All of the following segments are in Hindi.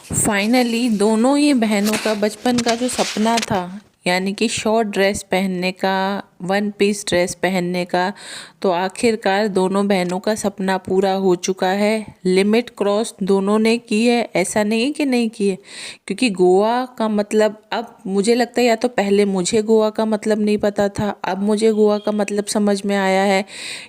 फाइनली दोनों ही बहनों का बचपन का जो सपना था, यानी कि शॉर्ट ड्रेस पहनने का, वन पीस ड्रेस पहनने का, तो आखिरकार दोनों बहनों का सपना पूरा हो चुका है। लिमिट क्रॉस दोनों ने की है, ऐसा नहीं है कि नहीं की है। क्योंकि गोवा का मतलब, अब मुझे लगता है, या तो पहले मुझे गोवा का मतलब नहीं पता था, अब मुझे गोवा का मतलब समझ में आया है,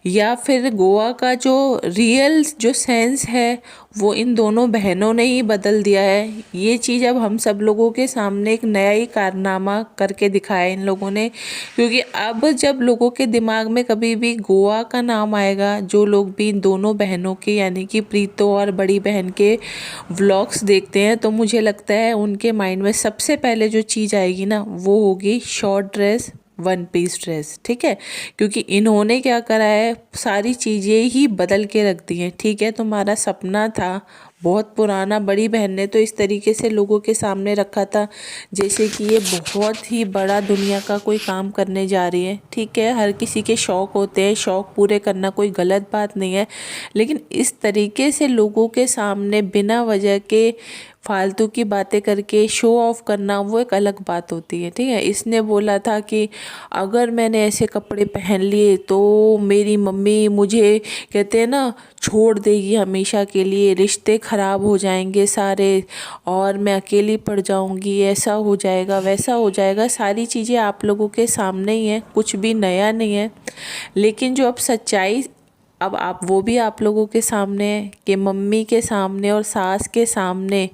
या फिर गोवा का जो रियल जो सेंस है वो इन दोनों बहनों ने ही बदल दिया है। ये चीज़ अब हम सब लोगों के सामने एक नया ही कारनामा करके दिखाया इन लोगों ने। क्योंकि अब जब लोगों के दिमाग में कभी भी गोवा का नाम आएगा, जो लोग भी इन दोनों बहनों के यानी कि प्रीतो और बड़ी बहन के व्लॉग्स देखते हैं, तो मुझे लगता है उनके माइंड में सबसे पहले जो चीज़ आएगी ना, वो होगी short dress, one piece dress. ठीक है, क्योंकि इन्होंने क्या करा है, सारी चीज़ें ही बदल के रख दी हैं। ठीक है, तुम्हारा सपना था बहुत पुराना, बड़ी बहन ने तो इस तरीके से लोगों के सामने रखा था जैसे कि ये बहुत ही बड़ा दुनिया का कोई काम करने जा रही है। ठीक है, हर किसी के शौक़ होते हैं, शौक़ पूरे करना कोई गलत बात नहीं है, लेकिन इस तरीके से लोगों के सामने बिना वजह के फालतू की बातें करके शो ऑफ करना, वो एक अलग बात होती है। ठीक है, इसने बोला था कि अगर मैंने ऐसे कपड़े पहन लिए तो मेरी मम्मी मुझे, कहते हैं ना, छोड़ देगी हमेशा के लिए, रिश्ते ख़राब हो जाएंगे सारे, और मैं अकेली पड़ जाऊंगी, ऐसा हो जाएगा वैसा हो जाएगा। सारी चीज़ें आप लोगों के सामने ही है, कुछ भी नया नहीं है। लेकिन जो अब सच्चाई, अब आप वो भी आप लोगों के सामने है कि मम्मी के सामने और सास के सामने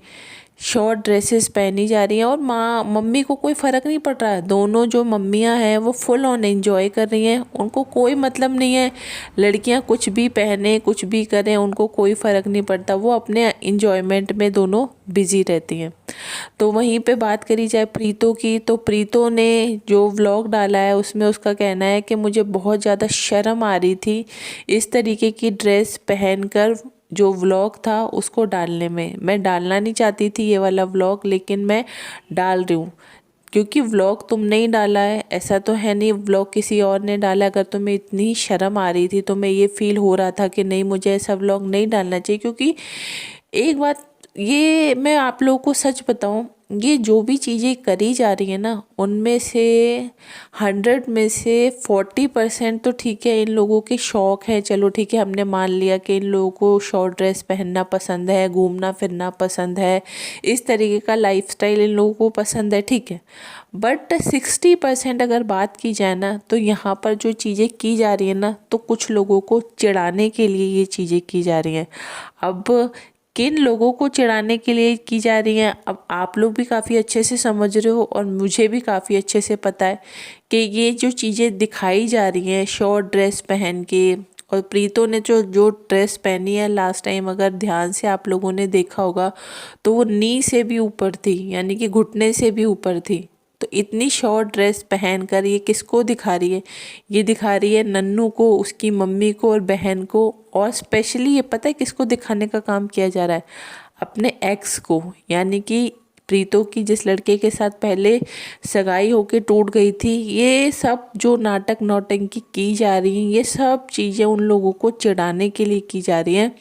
शॉर्ट ड्रेसेस पहनी जा रही हैं, और माँ मम्मी को कोई फ़र्क नहीं पड़ रहा है। दोनों जो मम्मियाँ हैं वो फुल ऑन एंजॉय कर रही हैं, उनको कोई मतलब नहीं है लड़कियाँ कुछ भी पहने कुछ भी करें, उनको कोई फ़र्क नहीं पड़ता, वो अपने इंजॉयमेंट में दोनों बिजी रहती हैं। तो वहीं पे बात करी जाए प्रीतो की, तो प्रीतो ने जो व्लॉग डाला है उसमें उसका कहना है कि मुझे बहुत ज़्यादा शर्म आ रही थी इस तरीके की ड्रेस पहनकर, जो व्लॉग था उसको डालने में। मैं डालना नहीं चाहती थी ये वाला व्लॉग, लेकिन मैं डाल रही हूँ। क्योंकि व्लॉग तुमने ही डाला है, ऐसा तो है नहीं व्लॉग किसी और ने डाला। अगर तुम्हें इतनी शर्म आ रही थी तो मैं ये फील हो रहा था कि नहीं, मुझे ऐसा व्लॉग नहीं डालना चाहिए। क्योंकि एक बात, ये मैं आप लोगों को सच बताऊं, ये जो भी चीज़ें करी जा रही है ना, उनमें से 100 में से 40% तो ठीक है इन लोगों के शौक़ है। चलो ठीक है, हमने मान लिया कि इन लोगों को शॉर्ट ड्रेस पहनना पसंद है, घूमना फिरना पसंद है, इस तरीके का लाइफस्टाइल इन लोगों को पसंद है। ठीक है, बट 60% अगर बात की जाए ना, तो यहाँ पर जो चीज़ें की जा रही है ना, तो कुछ लोगों को चिढ़ाने के लिए ये चीज़ें की जा रही हैं। अब किन लोगों को चिढ़ाने के लिए की जा रही हैं, अब आप लोग भी काफ़ी अच्छे से समझ रहे हो, और मुझे भी काफ़ी अच्छे से पता है कि ये जो चीज़ें दिखाई जा रही हैं शॉर्ट ड्रेस पहन के, और प्रीतो ने जो जो ड्रेस पहनी है लास्ट टाइम, अगर ध्यान से आप लोगों ने देखा होगा, तो वो नी से भी ऊपर थी, यानी कि घुटने से भी ऊपर थी। तो इतनी शॉर्ट ड्रेस पहनकर ये किसको दिखा रही है? ये दिखा रही है नन्नू को, उसकी मम्मी को और बहन को, और स्पेशली ये पता है किसको दिखाने का काम किया जा रहा है? अपने एक्स को, यानी कि प्रीतो की जिस लड़के के साथ पहले सगाई होके टूट गई थी। ये सब जो नाटक नौटंकी की जा रही है, ये सब चीज़ें उन लोगों को चिढ़ाने के लिए की जा रही हैं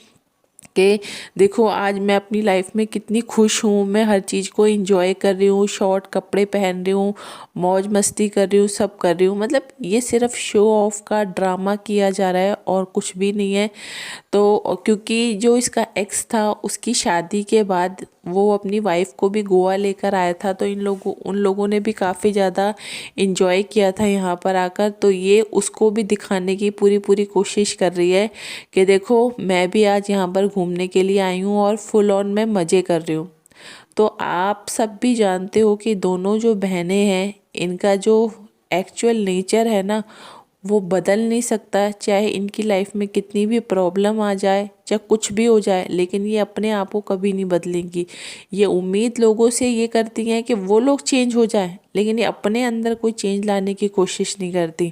कि देखो आज मैं अपनी लाइफ में कितनी खुश हूँ, मैं हर चीज़ को एंजॉय कर रही हूँ, शॉर्ट कपड़े पहन रही हूँ, मौज मस्ती कर रही हूँ, सब कर रही हूँ। मतलब ये सिर्फ शो ऑफ का ड्रामा किया जा रहा है और कुछ भी नहीं है। तो क्योंकि जो इसका एक्स था, उसकी शादी के बाद वो अपनी वाइफ को भी गोवा लेकर आया था, तो उन लोगों ने भी काफ़ी ज़्यादा इंजॉय किया था यहाँ पर आकर। तो ये उसको भी दिखाने की पूरी पूरी कोशिश कर रही है कि देखो मैं भी आज यहाँ पर घूमने के लिए आई हूँ और फुल ऑन मैं मज़े कर रही हूँ। तो आप सब भी जानते हो कि दोनों जो बहनें हैं, इनका जो एक्चुअल नेचर है ना, वो बदल नहीं सकता। चाहे इनकी लाइफ में कितनी भी प्रॉब्लम आ जाए, चाहे कुछ भी हो जाए, लेकिन ये अपने आप को कभी नहीं बदलेंगी। ये उम्मीद लोगों से ये करती हैं कि वो लोग चेंज हो जाए, लेकिन ये अपने अंदर कोई चेंज लाने की कोशिश नहीं करती।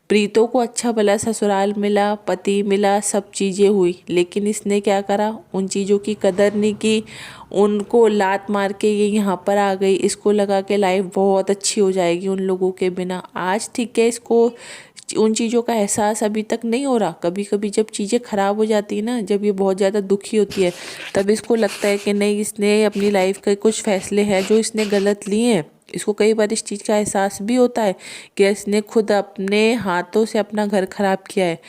प्रीतो को अच्छा भला ससुराल मिला, पति मिला, सब चीज़ें हुई, लेकिन इसने क्या करा, उन चीज़ों की कदर नहीं की। उनको लात मार के ये यहाँ पर आ गई, इसको लगा कि लाइफ बहुत अच्छी हो जाएगी उन लोगों के बिना। आज ठीक है, इसको उन चीज़ों का एहसास अभी तक नहीं हो रहा। कभी कभी जब चीज़ें ख़राब हो जाती है ना, जब ये बहुत ज़्यादा दुखी होती है, तब इसको लगता है कि नहीं, इसने अपनी लाइफ के कुछ फैसले हैं जो इसने गलत लिए हैं। इसको कई बार इस चीज़ का एहसास भी होता है कि इसने खुद अपने हाथों से अपना घर खराब किया है।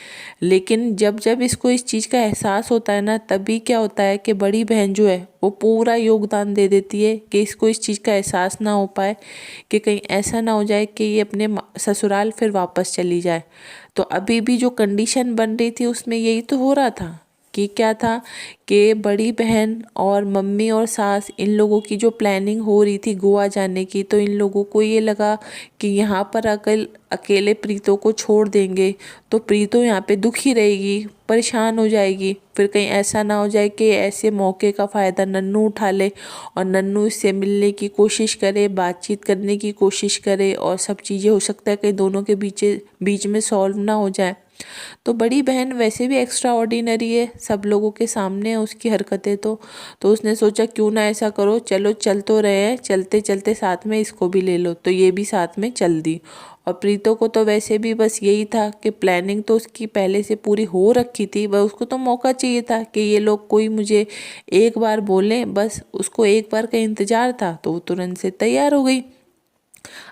लेकिन जब जब इसको इस चीज़ का एहसास होता है ना, तभी क्या होता है कि बड़ी बहन जो है वो पूरा योगदान दे देती है कि इसको इस चीज़ का एहसास ना हो पाए, कि कहीं ऐसा ना हो जाए कि ये अपने ससुराल फिर वापस चली जाए। तो अभी भी जो कंडीशन बन रही थी उसमें यही तो हो रहा था कि क्या था कि बड़ी बहन और मम्मी और सास, इन लोगों की जो प्लानिंग हो रही थी गोवा जाने की, तो इन लोगों को ये लगा कि यहाँ पर अगर अकेले प्रीतो को छोड़ देंगे तो प्रीतो यहाँ पे दुखी रहेगी, परेशान हो जाएगी। फिर कहीं ऐसा ना हो जाए कि ऐसे मौके का फ़ायदा नन्नू उठा ले और नन्नू इससे मिलने की कोशिश करे, बातचीत करने की कोशिश करे, और सब चीज़ें हो सकता है कि दोनों के बीच में सॉल्व ना हो जाए। तो बड़ी बहन वैसे भी एक्स्ट्रा ऑर्डिनरी है, सब लोगों के सामने है उसकी हरकतें। तो उसने सोचा क्यों ना ऐसा करो, चलो चल तो रहे हैं, चलते चलते साथ में इसको भी ले लो। तो ये भी साथ में चल दी। और प्रीतो को तो वैसे भी बस यही था कि प्लानिंग तो उसकी पहले से पूरी हो रखी थी, बस उसको तो मौका चाहिए था कि ये लोग कोई मुझे एक बार बोलें, बस उसको एक बार का इंतज़ार था। तो वो तुरंत से तैयार हो गई।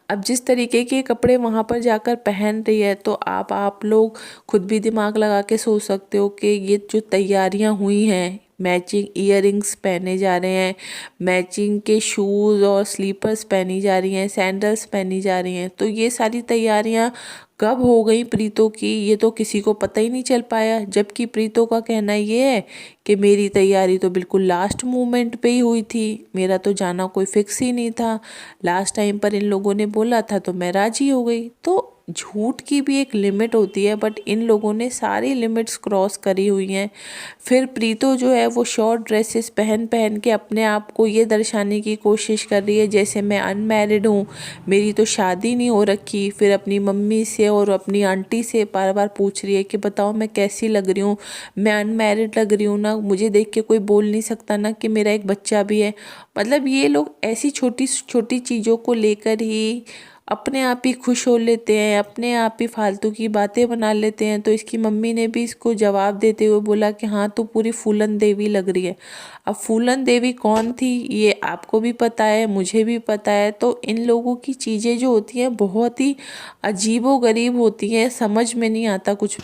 अब जिस तरीके के कपड़े वहाँ पर जाकर पहन रही है, तो आप लोग खुद भी दिमाग लगा के सोच सकते हो कि ये जो तैयारियाँ हुई हैं, मैचिंग ईयरिंग्स पहने जा रहे हैं, मैचिंग के शूज़ और स्लीपर्स पहनी जा रही हैं, सैंडल्स पहनी जा रही हैं, तो ये सारी तैयारियाँ कब हो गई प्रीतो की, ये तो किसी को पता ही नहीं चल पाया। जबकि प्रीतो का कहना ये है कि मेरी तैयारी तो बिल्कुल लास्ट मोमेंट पे ही हुई थी, मेरा तो जाना कोई फिक्स ही नहीं था, लास्ट टाइम पर इन लोगों ने बोला था तो मैं राजी हो गई। तो झूठ की भी एक लिमिट होती है, बट इन लोगों ने सारी लिमिट्स क्रॉस करी हुई हैं। फिर प्रीतो जो है वो शॉर्ट ड्रेसेस पहन पहन के अपने आप को ये दर्शाने की कोशिश कर रही है जैसे मैं अनमैरिड हूँ, मेरी तो शादी नहीं हो रखी। फिर अपनी मम्मी से और अपनी आंटी से बार बार पूछ रही है कि बताओ मैं कैसी लग रही हूँ, मैं अनमैरिड लग रही हूँ ना, मुझे देख के कोई बोल नहीं सकता ना कि मेरा एक बच्चा भी है। मतलब ये लोग ऐसी छोटी छोटी चीज़ों को लेकर ही अपने आप ही खुश हो लेते हैं, अपने आप ही फालतू की बातें बना लेते हैं। तो इसकी मम्मी ने भी इसको जवाब देते हुए बोला कि हाँ तू पूरी फूलन देवी लग रही है। अब फूलन देवी कौन थी ये आपको भी पता है, मुझे भी पता है। तो इन लोगों की चीज़ें जो होती हैं बहुत ही अजीबो गरीब होती हैं, समझ में नहीं आता कुछ।